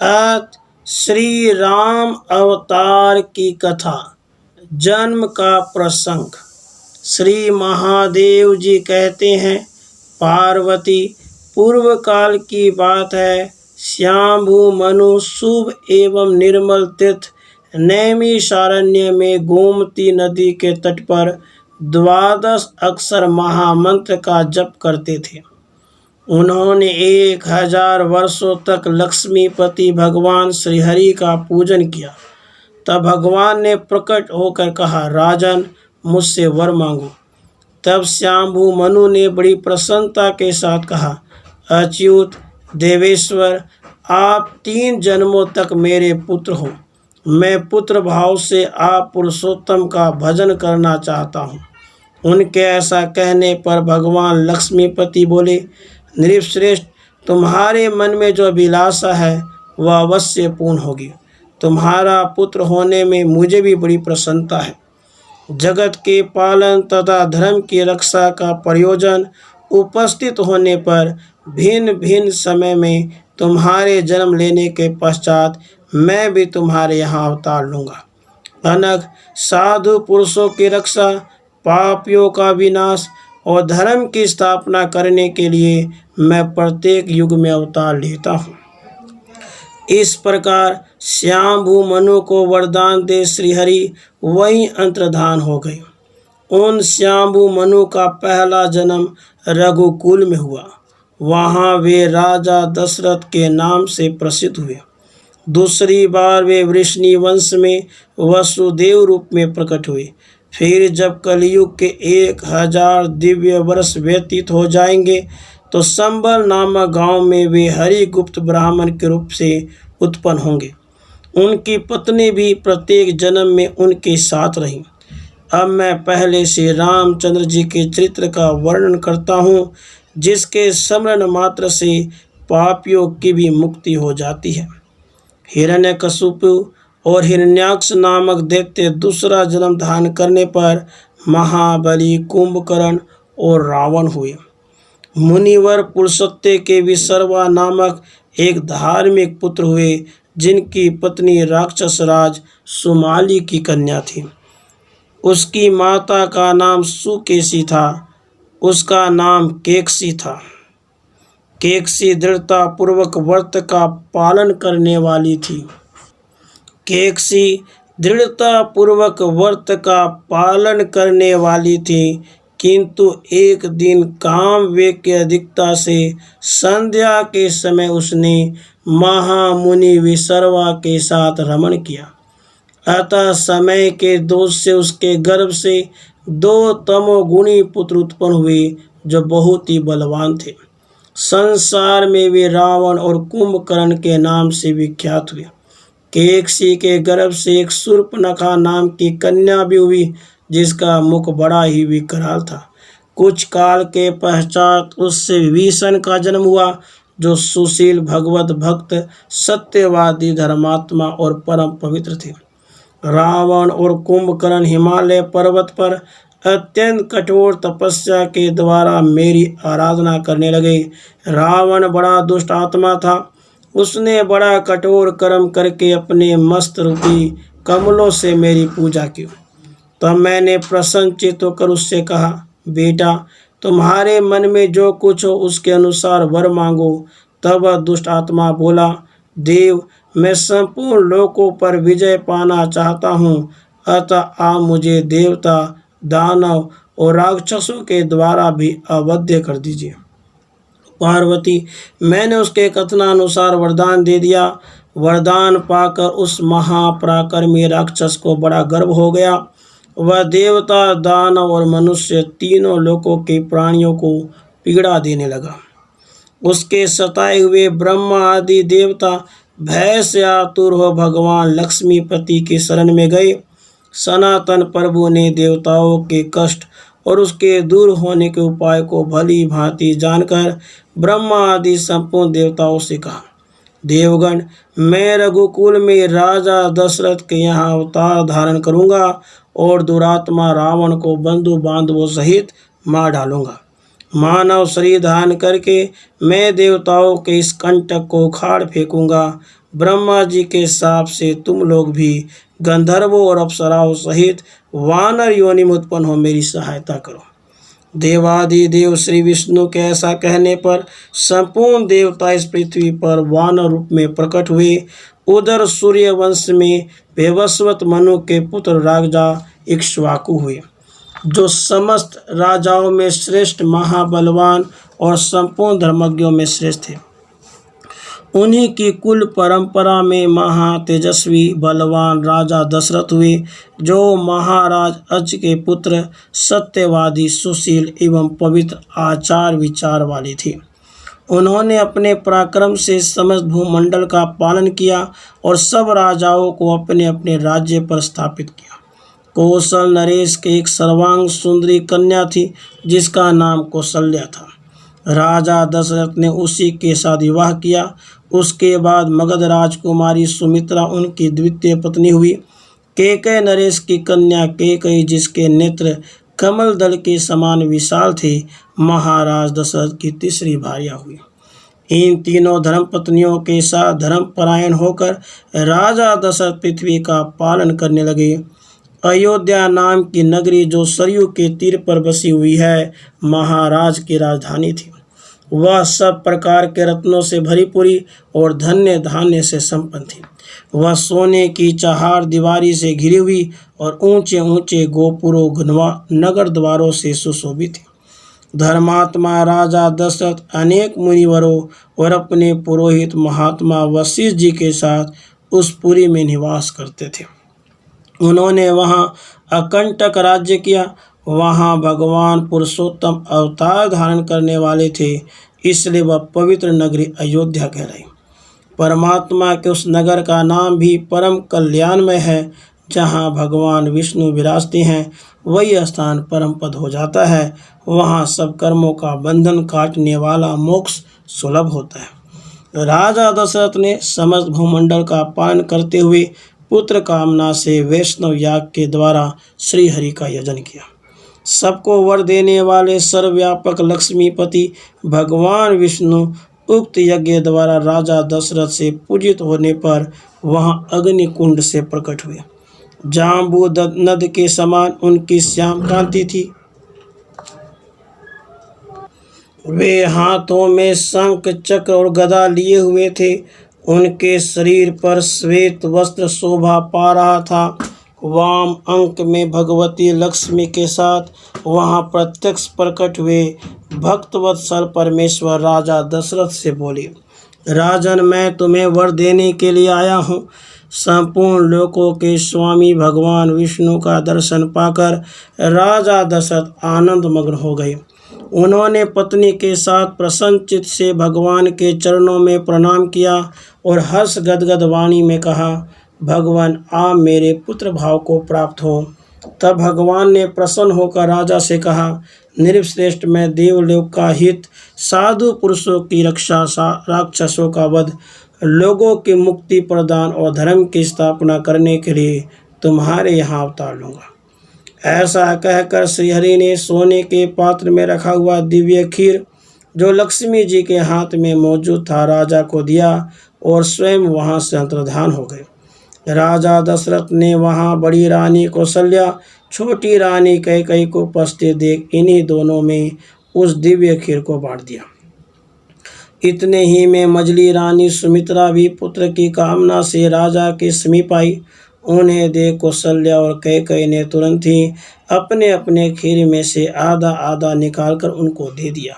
अत श्री राम अवतार की कथा। जन्म का प्रसंग। श्री महादेव जी कहते हैं, पार्वती, पूर्व काल की बात है। श्याम्भू मनु शुभ एवं निर्मल तीर्थ नैमिषारण्य में गोमती नदी के तट पर 12 अक्षर महामंत्र का जप करते थे। उन्होंने 1000 वर्षों तक लक्ष्मीपति भगवान श्रीहरि का पूजन किया। तब भगवान ने प्रकट होकर कहा, राजन, मुझसे वर मांगो। तब श्याम्भू मनु ने बड़ी प्रसन्नता के साथ कहा, अच्युत देवेश्वर, आप 3 जन्मों तक मेरे पुत्र हो। मैं पुत्र भाव से आप पुरुषोत्तम का भजन करना चाहता हूँ। उनके ऐसा कहने पर भगवान लक्ष्मीपति बोले, नृपश्रेष्ठ, तुम्हारे मन में जो अभिलाषा है वह अवश्य पूर्ण होगी। तुम्हारा पुत्र होने में मुझे भी बड़ी प्रसन्नता है। जगत के पालन तथा धर्म की रक्षा का प्रयोजन उपस्थित होने पर भिन्न भिन्न समय में तुम्हारे जन्म लेने के पश्चात मैं भी तुम्हारे यहाँ अवतार लूँगा। अनग साधु पुरुषों की रक्षा, पापियों का विनाश और धर्म की स्थापना करने के लिए मैं प्रत्येक युग में अवतार लेता हूँ। इस प्रकार श्याम्भू मनु को वरदान दे श्रीहरि वहीं अंतर्धान हो गए। उन श्याम्भू मनु का पहला जन्म रघुकुल में हुआ। वहाँ वे राजा दशरथ के नाम से प्रसिद्ध हुए। दूसरी बार वे वृष्णि वंश में वसुदेव रूप में प्रकट हुए। फिर जब कलयुग के 1000 दिव्य वर्ष व्यतीत हो जाएंगे तो संबल नामक गांव में वे हरिगुप्त ब्राह्मण के रूप से उत्पन्न होंगे। उनकी पत्नी भी प्रत्येक जन्म में उनके साथ रही। अब मैं पहले से रामचंद्र जी के चरित्र का वर्णन करता हूँ, जिसके स्मरण मात्र से पापियों की भी मुक्ति हो जाती है। हिरण्यकशिपु और हिरण्याक्ष नामक दैत्य दूसरा जन्म धारण करने पर महाबली कुंभकर्ण और रावण हुए। मुनिवर पुरुषोत्तम के विसर्वा नामक एक धार्मिक पुत्र हुए, जिनकी पत्नी राक्षस राज सुमाली की कन्या थी। उसकी माता का नाम सुकेशी था, उसका नाम केकसी था। केकसी दृढ़ता पूर्वक व्रत का पालन करने वाली थी। केकसी दृढ़ता पूर्वक व्रत का पालन करने वाली थी, किंतु एक दिन काम वेग की अधिकता से संध्या के समय उसने महामुनि विसर्वा के साथ रमण किया। अतः समय के दोष से उसके गर्भ से 2 तमोगुणी पुत्र उत्पन्न हुए, जो बहुत ही बलवान थे। संसार में वे रावण और कुंभकर्ण के नाम से विख्यात हुए। केकसी के गर्भ से एक शूर्पणखा नाम की कन्या भी हुई, जिसका मुख बड़ा ही विकराल था। कुछ काल के पश्चात उससे विभीषण का जन्म हुआ, जो सुशील भगवत भक्त, सत्यवादी, धर्मात्मा और परम पवित्र थे। रावण और कुंभकर्ण हिमालय पर्वत पर अत्यंत कठोर तपस्या के द्वारा मेरी आराधना करने लगे। रावण बड़ा दुष्ट आत्मा था। उसने बड़ा कठोर कर्म करके अपने मस्त रूपी कमलों से मेरी पूजा की। तब मैंने प्रसन्नचित्त होकर उससे कहा, बेटा, तुम्हारे मन में जो कुछ हो उसके अनुसार वर मांगो। तब वह दुष्ट आत्मा बोला, देव, मैं संपूर्ण लोकों पर विजय पाना चाहता हूँ, अतः आप मुझे देवता, दानव और राक्षसों के द्वारा भी अवध्य कर दीजिए। पार्वती, मैंने उसके कथनानुसार वरदान दे दिया। वरदान पाकर उस महापराक्रमी राक्षस को बड़ा गर्व हो गया। वह देवता, दानव और मनुष्य तीनों लोकों के प्राणियों को पीड़ा देने लगा। उसके सताए हुए ब्रह्मा आदि देवता भय से आतुर हो भगवान लक्ष्मीपति की शरण में गए। सनातन प्रभु ने देवताओं के कष्ट और उसके दूर होने के उपाय को भली भांति जानकर ब्रह्मा आदि संपूर्ण देवताओं से कहा, देवगण, मैं रघुकुल में राजा दशरथ के यहाँ अवतार धारण करूँगा और दुरात्मा रावण को बंधु बांधवों सहित मार डालूंगा। मानव शरीर धारण करके मैं देवताओं के इस कंटक को उखाड़ फेंकूंगा। ब्रह्मा जी के शाप से तुम लोग भी गंधर्वों और अप्सराओं सहित वानर योनि में उत्पन्न हो मेरी सहायता करो। देवादिदेव श्री विष्णु के ऐसा कहने पर संपूर्ण देवता इस पृथ्वी पर वानर रूप में प्रकट हुए। उधर सूर्य वंश में वैवस्वत मनु के पुत्र राजा इक्ष्वाकु हुए, जो समस्त राजाओं में श्रेष्ठ, महाबलवान और संपूर्ण धर्मज्ञों में श्रेष्ठ थे। उन्हीं की कुल परंपरा में महातेजस्वी बलवान राजा दशरथ हुए, जो महाराज अज के पुत्र, सत्यवादी, सुशील एवं पवित्र आचार विचार वाले थे। उन्होंने अपने पराक्रम से समस्त भूमंडल का पालन किया और सब राजाओं को अपने अपने राज्य पर स्थापित किया। कौशल नरेश के एक सर्वांग सुंदरी कन्या थी, जिसका नाम कौशल्या था। राजा दशरथ ने उसी के साथ विवाह किया। उसके बाद मगध राजकुमारी सुमित्रा उनकी द्वितीय पत्नी हुई। कैकेयी नरेश की कन्या कैकेयी, जिसके नेत्र कमल दल के समान विशाल थे, महाराज दशरथ की तीसरी भार्या हुई। इन तीनों धर्म पत्नियों के साथ धर्मपरायण होकर राजा दशरथ पृथ्वी का पालन करने लगे। अयोध्या नाम की नगरी, जो सरयू के तीर पर बसी हुई है, महाराज की राजधानी थी। वह सब प्रकार के रत्नों से भरी पूरी और धन्य धान्य से संपन्न थी। वह सोने की चहार दीवारी से घिरी हुई और ऊंचे ऊंचे गोपुरों नगर द्वारों से सुशोभित थी। धर्मात्मा राजा दशरथ अनेक मुनिवरों और अपने पुरोहित महात्मा वशिष्ठ जी के साथ उस पुरी में निवास करते थे। उन्होंने वहाँ अकंटक राज्य किया। वहाँ भगवान पुरुषोत्तम अवतार धारण करने वाले थे, इसलिए वह पवित्र नगरी अयोध्या कहलाई। परमात्मा के उस नगर का नाम भी परम कल्याणमय है। जहाँ भगवान विष्णु विराजते हैं, वही स्थान परम पद हो जाता है। वहाँ सब कर्मों का बंधन काटने वाला मोक्ष सुलभ होता है। राजा दशरथ ने समस्त भूमंडल का पालन करते हुए पुत्र कामना से वैष्णव याग के द्वारा श्री हरि का यजन किया। सबको वर देने वाले सर्वव्यापक लक्ष्मीपति भगवान विष्णु उक्त यज्ञ द्वारा राजा दशरथ से पूजित होने पर वहाँ अग्नि कुंड से प्रकट हुए। जाम्बू नद के समान उनकी श्याम कांति थी। वे हाथों में शंख, चक्र और गदा लिए हुए थे। उनके शरीर पर श्वेत वस्त्र शोभा पा रहा था। वाम अंक में भगवती लक्ष्मी के साथ वहाँ प्रत्यक्ष प्रकट हुए भक्तवत्सल परमेश्वर राजा दशरथ से बोले, राजन, मैं तुम्हें वर देने के लिए आया हूँ। संपूर्ण लोकों के स्वामी भगवान विष्णु का दर्शन पाकर राजा दशरथ आनंद मग्न हो गए। उन्होंने पत्नी के साथ प्रसन्नचित्त से भगवान के चरणों में प्रणाम किया और हर्ष गदगद वाणी में कहा, भगवान, आप मेरे पुत्र भाव को प्राप्त हो। तब भगवान ने प्रसन्न होकर राजा से कहा, नृपश्रेष्ठ, मैं देवलोक का हित, साधु पुरुषों की रक्षा, राक्षसों का वध, लोगों की मुक्ति प्रदान और धर्म की स्थापना करने के लिए तुम्हारे यहाँ अवतार लूँगा। ऐसा कहकर श्रीहरि ने सोने के पात्र में रखा हुआ दिव्य खीर, जो लक्ष्मी जी के हाथ में मौजूद था, राजा को दिया और स्वयं वहाँ से अंतर्धान हो गए। राजा दशरथ ने वहाँ बड़ी रानी कौशल्या, छोटी रानी कैकेयी को उपस्थित देख इन्हीं दोनों में उस दिव्य खीर को बांट दिया। इतने ही में मझली रानी सुमित्रा भी पुत्र की कामना से राजा के समीप आई। उन्हें देख कौशल्या और कैकेयी ने तुरंत ही अपने अपने खीर में से आधा आधा निकालकर उनको दे दिया।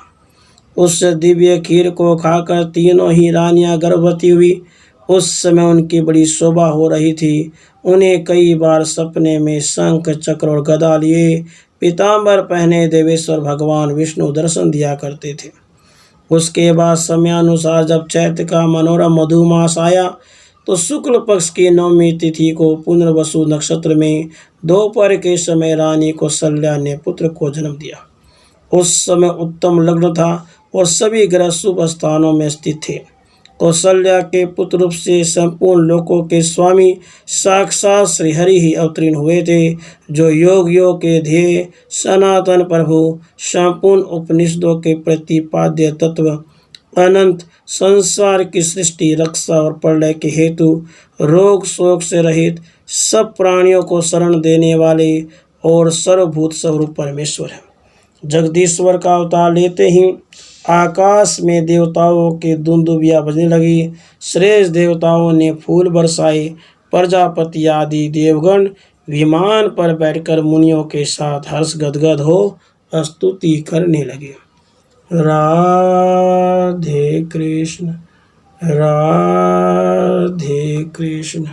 उस दिव्य खीर को खाकर तीनों ही रानियां गर्भवती हुई। उस समय उनकी बड़ी शोभा हो रही थी। उन्हें कई बार सपने में शंख, चक्र और गदा लिए पीताम्बर पहने देवेश्वर भगवान विष्णु दर्शन दिया करते थे। उसके बाद समयानुसार जब चैत्र का मनोरम मधुमास आया, तो शुक्ल पक्ष की नवमी तिथि को पुनर्वसु नक्षत्र में दोपहर के समय रानी कौशल्या ने पुत्र को जन्म दिया। उस समय उत्तम लग्न था और सभी ग्रह शुभ स्थानों में स्थित थे। कौशल्या के पुत्र रूप से संपूर्ण लोकों के स्वामी साक्षात श्रीहरि ही अवतीर्ण हुए थे, जो योग योग के ध्येय, सनातन प्रभु, संपूर्ण उपनिषदों के प्रतिपाद्य तत्व, अनंत संसार की सृष्टि, रक्षा और प्रलय के हेतु रोग शोक से रहित सब प्राणियों को शरण देने वाले और सर्वभूत स्वरूप परमेश्वर है। जगदीश्वर का अवतार लेते ही आकाश में देवताओं के दुंदुभियां बजने लगी। श्रेष्ठ देवताओं ने फूल बरसाए। प्रजापति आदि देवगण विमान पर बैठकर मुनियों के साथ हर्ष गदगद हो स्तुति करने लगे। राधे कृष्ण, राधे कृष्ण।